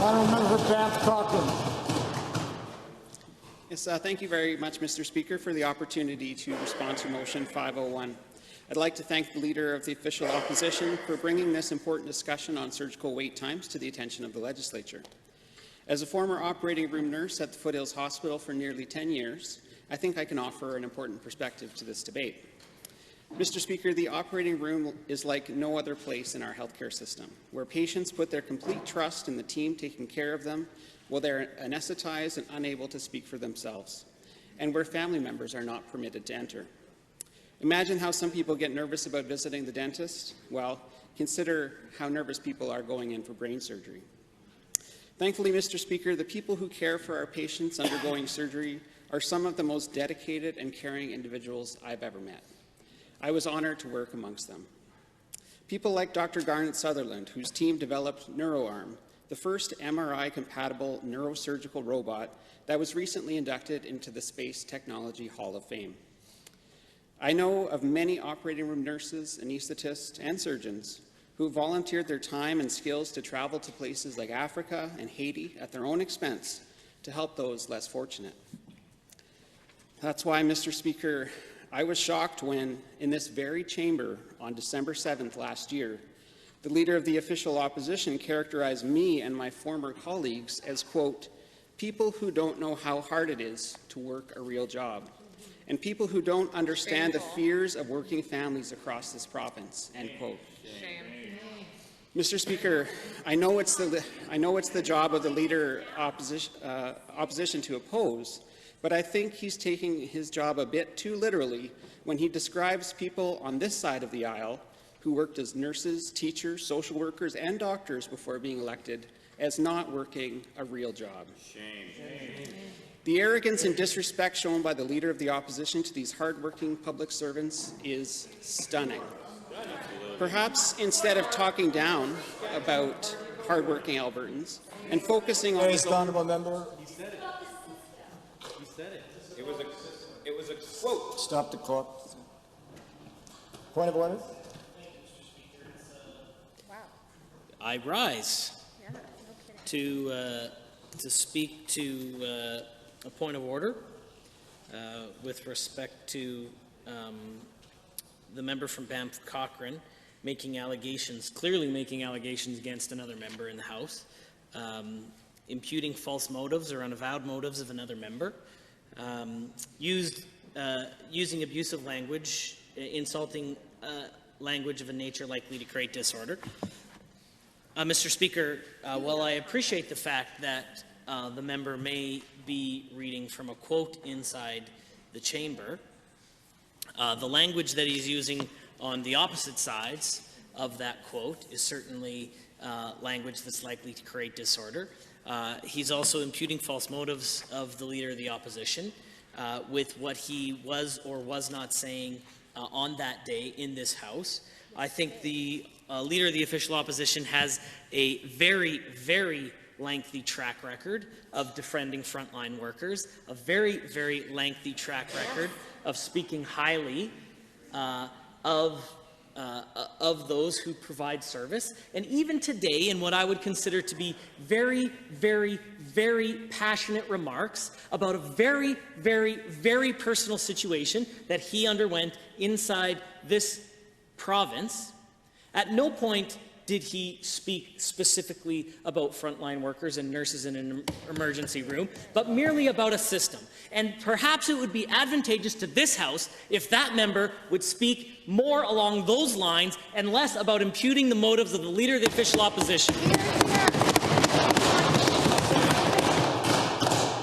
Honourable Member for Banff Cochrane. Yes, thank you very much, Mr. Speaker, for the opportunity to respond to Motion 501. I'd like to thank the Leader of the Official Opposition for bringing this important discussion on surgical wait times to the attention of the Legislature. As a former operating room nurse at the Foothills Hospital for nearly 10 years, I think I can offer an important perspective to this debate. Mr. Speaker, the operating room is like no other place in our healthcare system, where patients put their complete trust in the team taking care of them while they're anesthetized and unable to speak for themselves, and where family members are not permitted to enter. Imagine how some people get nervous about visiting the dentist. Well, consider how nervous people are going in for brain surgery. Thankfully, Mr. Speaker, the people who care for our patients undergoing surgery are some of the most dedicated and caring individuals I've ever met. I was honored to work amongst them. People like Dr. Garnet Sutherland, whose team developed NeuroArm, the first MRI-compatible neurosurgical robot that was recently inducted into the Space Technology Hall of Fame. I know of many operating room nurses, anesthetists, and surgeons who volunteered their time and skills to travel to places like Africa and Haiti at their own expense to help those less fortunate. That's why, Mr. Speaker, I was shocked when, in this very chamber on December 7th last year, the Leader of the Official Opposition characterized me and my former colleagues as, quote, people who don't know how hard it is to work a real job, and people who don't understand the fears of working families across this province, end quote. Mr. Speaker, I know it's the job of the Leader opposition to oppose, but I think he's taking his job a bit too literally when he describes people on this side of the aisle who worked as nurses, teachers, social workers, and doctors before being elected as not working a real job. Shame. The arrogance and disrespect shown by the Leader of the Opposition to these hard-working public servants is stunning. Perhaps instead of talking down about hard-working Albertans and focusing on the honourable member. He said it. He said it. It was a quote. Stop the clock. Point of order. I rise to speak to a point of order with respect to the member from Banff Cochrane clearly making allegations against another member in the House, imputing false motives or unavowed motives of another member, using abusive language, insulting language of a nature likely to create disorder. Mr. Speaker, while I appreciate the fact that the member may be reading from a quote inside the chamber, the language that he's using on the opposite sides of that quote is certainly language that's likely to create disorder. He's also imputing false motives of the Leader of the Opposition with what he was or was not saying on that day in this House. I think the Leader of the Official Opposition has a very, very lengthy track record of defending frontline workers, a very, very lengthy track record of speaking highly of those who provide service, and even today, in what I would consider to be very, very, very passionate remarks about a very, very, very personal situation that he underwent inside this province. At no point did he speak specifically about frontline workers and nurses in an emergency room, but merely about a system. And perhaps it would be advantageous to this House if that member would speak more along those lines and less about imputing the motives of the Leader of the Official Opposition.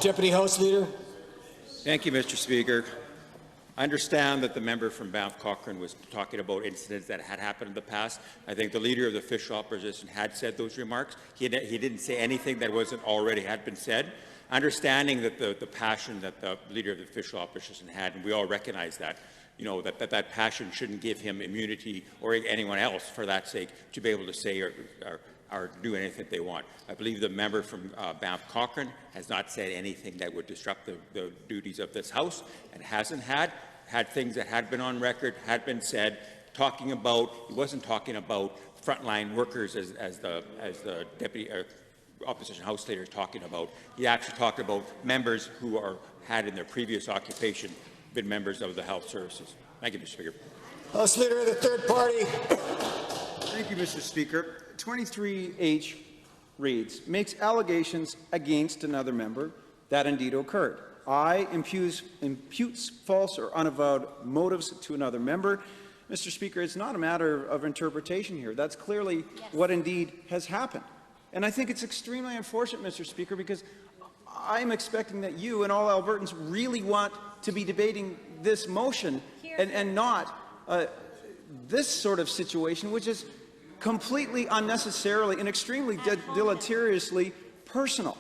Deputy House Leader. Thank you, Mr. Speaker. I understand that the member from Banff Cochrane was talking about incidents that had happened in the past. I think the Leader of the Official Opposition had said those remarks. He didn't say anything that wasn't already had been said. Understanding that the passion that the Leader of the Official Opposition had, and we all recognize that, that passion shouldn't give him immunity or anyone else for that sake to be able to say or do anything they want. I believe the member from Banff Cochrane has not said anything that would disrupt the duties of this House, and hasn't had things that had been on record, had been said, he wasn't talking about frontline workers as the deputy opposition House leader is talking about. He actually talked about members who had in their previous occupation been members of the health services. Thank you, Mr. Speaker. House Leader of the third party. Thank you, Mr. Speaker. 23H reads, makes allegations against another member that indeed occurred. I imputes false or unavowed motives to another member. Mr. Speaker, it's not a matter of interpretation here. That's clearly what indeed has happened. And I think it's extremely unfortunate, Mr. Speaker, because I'm expecting that you and all Albertans really want to be debating this motion and not this sort of situation, which is completely unnecessarily and extremely deleteriously personal.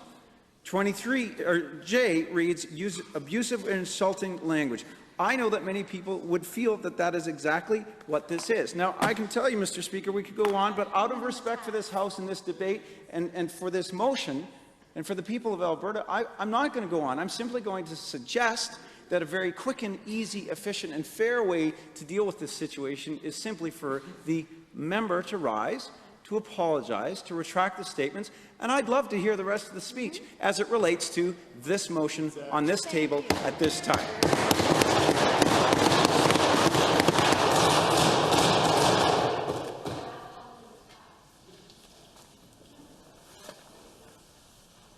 23J reads, use abusive and insulting language. I know that many people would feel that that is exactly what this is. Now, I can tell you, Mr. Speaker, we could go on, but out of respect for this House and this debate and for this motion and for the people of Alberta, I'm not going to go on. I'm simply going to suggest that a very quick and easy, efficient and fair way to deal with this situation is simply for the member to rise, to apologize, to retract the statements, and I'd love to hear the rest of the speech as it relates to this motion on this table at this time.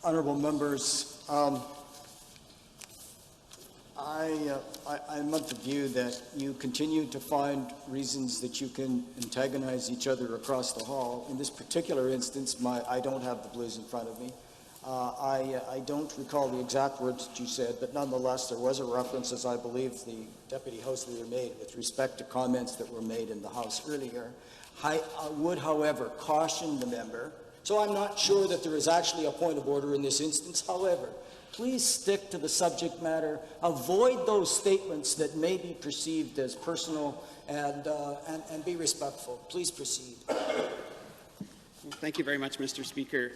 Honourable members, I'm of the view that you continue to find reasons that you can antagonize each other across the hall. In this particular instance, I don't have the blues in front of me. I don't recall the exact words that you said, but nonetheless, there was a reference, as I believe the Deputy House Leader made, with respect to comments that were made in the House earlier. I would, however, caution the member. So I'm not sure that there is actually a point of order in this instance. However, please stick to the subject matter. Avoid those statements that may be perceived as personal, and be respectful. Please proceed. Well, thank you very much, Mr. Speaker.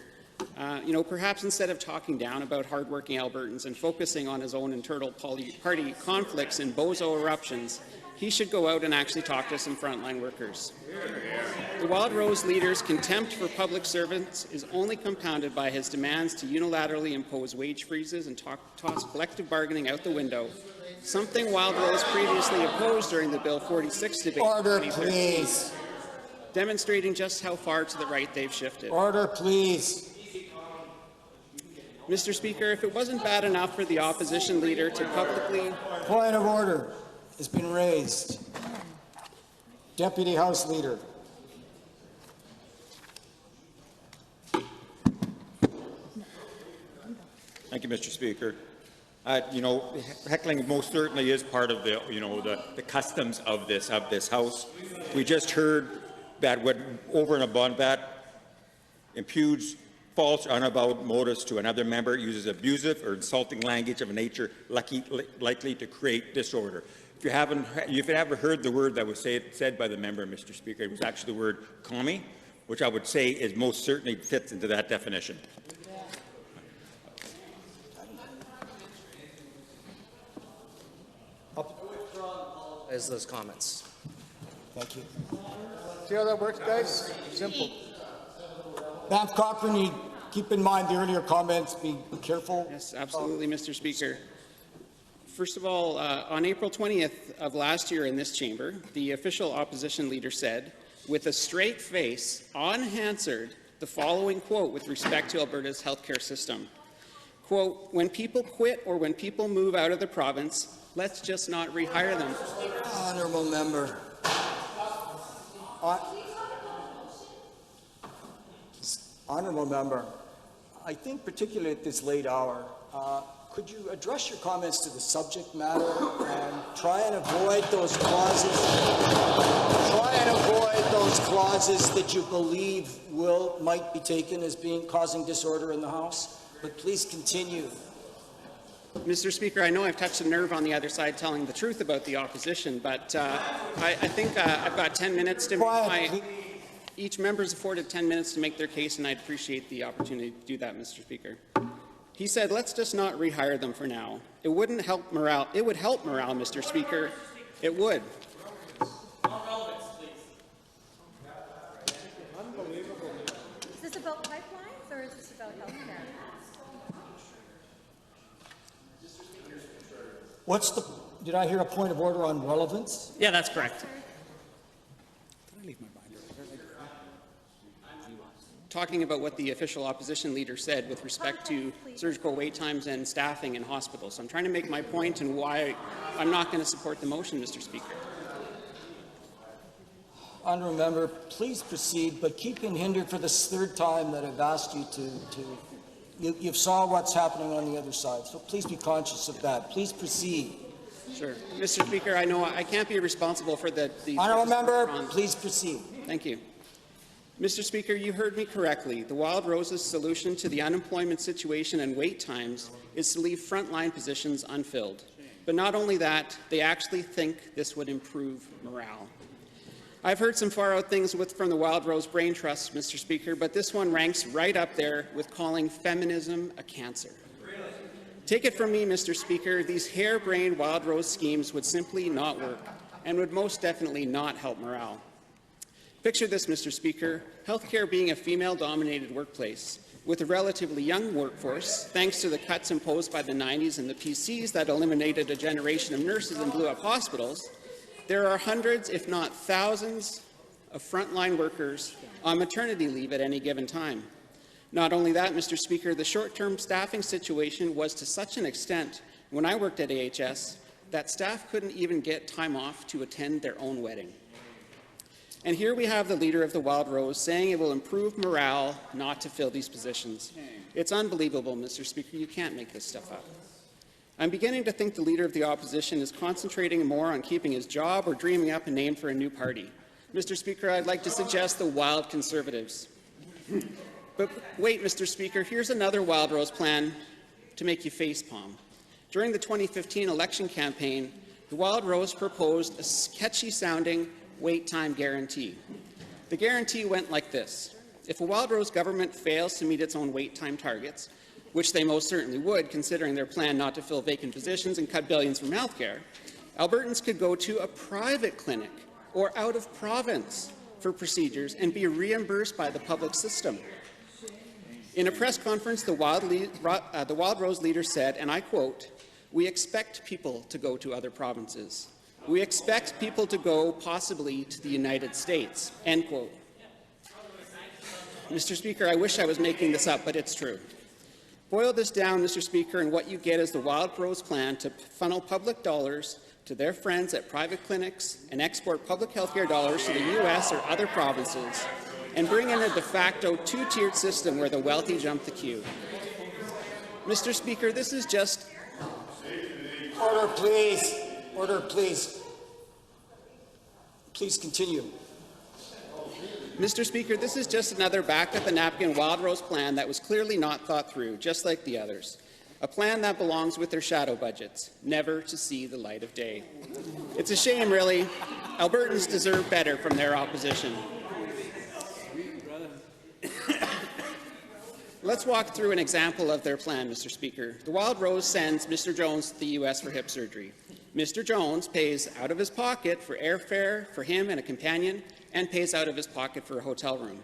Perhaps instead of talking down about hardworking Albertans and focusing on his own internal party conflicts and bozo eruptions, he should go out and actually talk to some frontline workers. The Wildrose leader's contempt for public servants is only compounded by his demands to unilaterally impose wage freezes and toss collective bargaining out the window, something Wildrose previously opposed during the Bill 46 debate. Order, please. Demonstrating just how far to the right they've shifted. Order, please. Mr. Speaker, if it wasn't bad enough for the opposition leader to publicly... Point of order has been raised. Deputy House Leader. Thank you, Mr. Speaker. Heckling most certainly is part of the customs of this House. We just heard that what over and above that imputes false, unavowed motives to another member, uses abusive or insulting language of a nature likely to create disorder. If you've ever heard the word that was said by the member, Mr. Speaker, it was actually the word commie, which I would say is most certainly fits into that definition. As those comments. Thank you. See how that works, guys? Simple. Banff Cochrane, you keep in mind the earlier comments. Be careful. Yes, absolutely, Mr. Speaker. First of all, on April 20th of last year in this chamber, the official opposition leader said, with a straight face, unanswered, the following quote with respect to Alberta's healthcare system. Quote, when people quit or when people move out of the province, let's just not rehire them. Honourable member. Honourable member, I think particularly at this late hour, could you address your comments to the subject matter and try and avoid those clauses? Try and avoid those clauses that you believe might be taken as causing disorder in the House. But please continue. Mr. Speaker, I know I've touched a nerve on the other side telling the truth about the opposition, but I think I've got 10 minutes to each member is afforded 10 minutes to make their case, and I'd appreciate the opportunity to do that, Mr. Speaker. He said, let's just not rehire them for now. It wouldn't help morale. It would help morale, Mr. Speaker. It would. Is this about pipelines, or is this about... about healthcare. Did I hear a point of order on relevance? Yeah, that's correct. Talking about what the official opposition leader said with respect to surgical wait times and staffing in hospitals. So I'm trying to make my point and why I'm not going to support the motion, Mr. Speaker. Honourable member, please proceed, but keep being hindered for this third time that I've asked you you've saw what's happening on the other side, so please be conscious of that. Please proceed. Sure. Mr. Speaker, I know I can't be responsible for the Honourable member, please proceed. Thank you. Mr. Speaker, you heard me correctly. The Wildrose's solution to the unemployment situation and wait times is to leave frontline positions unfilled. But not only that, they actually think this would improve morale. I've heard some far-out things from the Wildrose Brain Trust, Mr. Speaker, but this one ranks right up there with calling feminism a cancer. Take it from me, Mr. Speaker, these harebrained Wildrose schemes would simply not work and would most definitely not help morale. Picture this, Mr. Speaker, healthcare being a female-dominated workplace with a relatively young workforce, thanks to the cuts imposed by the 90s and the PCs that eliminated a generation of nurses and blew up hospitals. There are hundreds, if not thousands, of frontline workers on maternity leave at any given time. Not only that, Mr. Speaker, the short-term staffing situation was to such an extent when I worked at AHS that staff couldn't even get time off to attend their own wedding. And here we have the leader of the Wildrose saying it will improve morale not to fill these positions. It's unbelievable, Mr. Speaker. You can't make this stuff up. I'm beginning to think the leader of the opposition is concentrating more on keeping his job or dreaming up a name for a new party. Mr. Speaker, I'd like to suggest the Wild Conservatives. But wait, Mr. Speaker, here's another Wildrose plan to make you facepalm. During the 2015 election campaign, the Wildrose proposed a sketchy-sounding wait time guarantee. The guarantee went like this. If a Wildrose government fails to meet its own wait time targets, which they most certainly would, considering their plan not to fill vacant positions and cut billions from healthcare, Albertans could go to a private clinic or out of province for procedures and be reimbursed by the public system. In a press conference, the Wildrose leader said, and I quote, "We expect people to go to other provinces. We expect people to go possibly to the United States," end quote. Mr. Speaker, I wish I was making this up, but it's true. Boil this down, Mr. Speaker, and what you get is the Wildrose plan to funnel public dollars to their friends at private clinics and export public health care dollars to the U.S. or other provinces, and bring in a de facto two-tiered system where the wealthy jump the queue. Mr. Speaker, this is just— Order, please. Order, please. Please continue. Mr. Speaker, this is just another back-at-the-napkin Wildrose plan that was clearly not thought through, just like the others. A plan that belongs with their shadow budgets, never to see the light of day. It's a shame, really. Albertans deserve better from their opposition. Let's walk through an example of their plan, Mr. Speaker. The Wildrose sends Mr. Jones to the U.S. for hip surgery. Mr. Jones pays out of his pocket for airfare for him and a companion, and pays out of his pocket for a hotel room.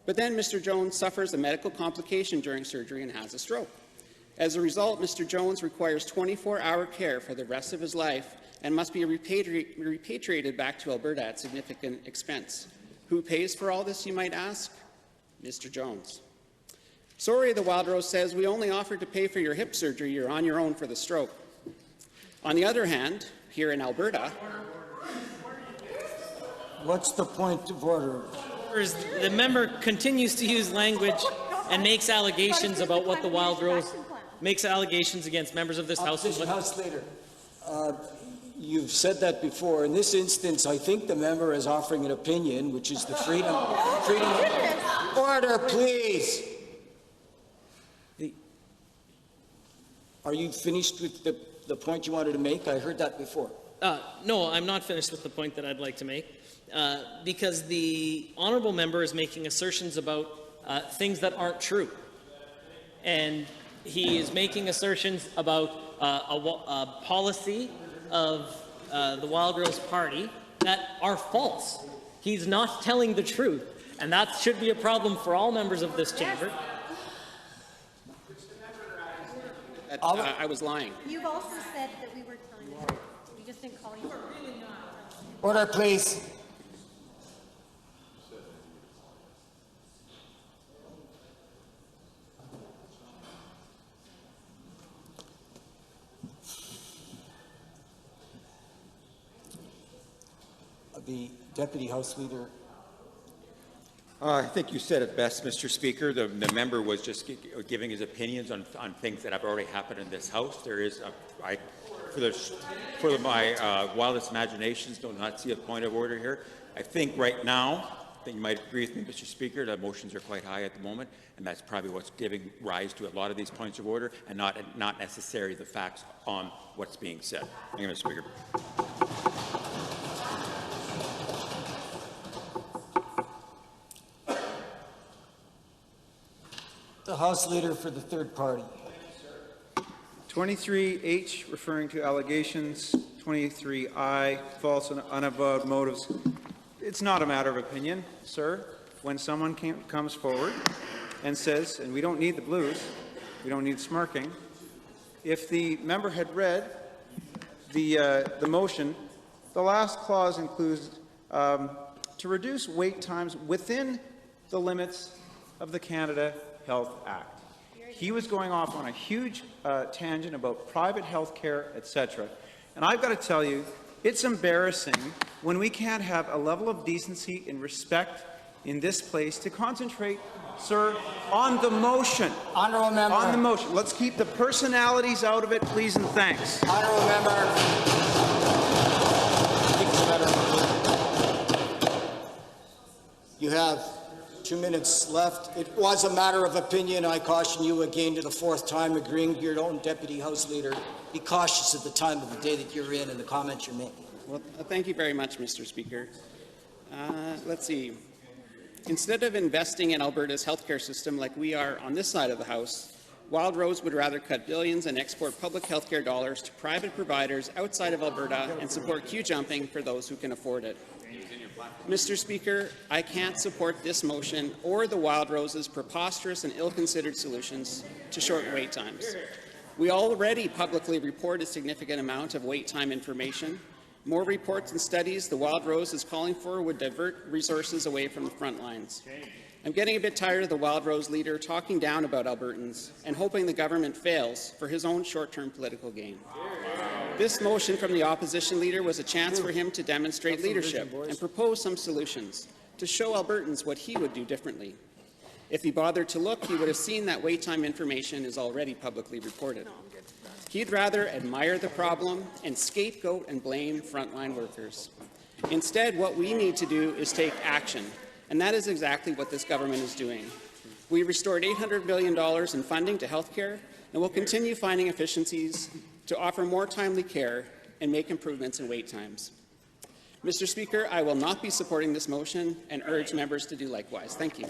But then Mr. Jones suffers a medical complication during surgery and has a stroke. As a result, Mr. Jones requires 24-hour care for the rest of his life and must be repatriated back to Alberta at significant expense. Who pays for all this, you might ask? Mr. Jones. Sorry, the Wildrose says, we only offered to pay for your hip surgery. You're on your own for the stroke. On the other hand, here in Alberta— What's the point of order? The member continues to use language and makes allegations about what the Wildrose makes allegations against members of this House. House Leader, you've said that before. In this instance, I think the member is offering an opinion, which is the freedom. Order, please. Are you finished with the point you wanted to make? I heard that before. No, I'm not finished with the point that I'd like to make, because the honourable member is making assertions about things that aren't true. And he is making assertions about a policy of the Wildrose Party that are false. He's not telling the truth, and that should be a problem for all members of this chamber. that I'll- I was lying. You've also said that we were telling the truth. We just didn't call you. Order, please. The Deputy House Leader. I think you said it best, Mr. Speaker. The member was just giving his opinions on things that have already happened in this House. There is, for my wildest imaginations, do not see a point of order here. I think right now, I think you might agree with me, Mr. Speaker, that motions are quite high at the moment, and that's probably what's giving rise to a lot of these points of order, and not necessarily the facts on what's being said. Thank you, Mr. Speaker. The House Leader for the third party. 23H, referring to allegations. 23I, false and unavowed motives. It's not a matter of opinion, sir. When someone comes forward and says, and we don't need the blues, we don't need smirking, if the member had read the motion, the last clause includes to reduce wait times within the limits of the Canada Health Act. He was going off on a huge tangent about private health care, etc. And I've got to tell you, it's embarrassing when we can't have a level of decency and respect in this place to concentrate, sir, on the motion. Honourable Member. On the motion. Let's keep the personalities out of it, please, and thanks. Honourable Member. I think it's a matter of opinion. You have 2 minutes left. It was a matter of opinion. I caution you again to the fourth time, agreeing to your own Deputy House Leader. Be cautious of the time of the day that you're in and the comments you're making. Well, thank you very much, Mr. Speaker. Let's see. Instead of investing in Alberta's healthcare system like we are on this side of the House, Wildrose would rather cut billions and export public healthcare dollars to private providers outside of Alberta and support queue jumping for those who can afford it. Mr. Speaker, I can't support this motion or the Wildrose's preposterous and ill-considered solutions to shorten wait times. We already publicly report a significant amount of wait time information. More reports and studies the Wildrose is calling for would divert resources away from the front lines. I'm getting a bit tired of the Wildrose leader talking down about Albertans and hoping the government fails for his own short-term political gain. This motion from the opposition leader was a chance for him to demonstrate leadership and propose some solutions to show Albertans what he would do differently. If he bothered to look, he would have seen that wait time information is already publicly reported. He'd rather admire the problem and scapegoat and blame frontline workers. Instead, what we need to do is take action, and that is exactly what this government is doing. We restored $800 billion in funding to healthcare, and will continue finding efficiencies to offer more timely care and make improvements in wait times. Mr. Speaker, I will not be supporting this motion and urge members to do likewise. Thank you.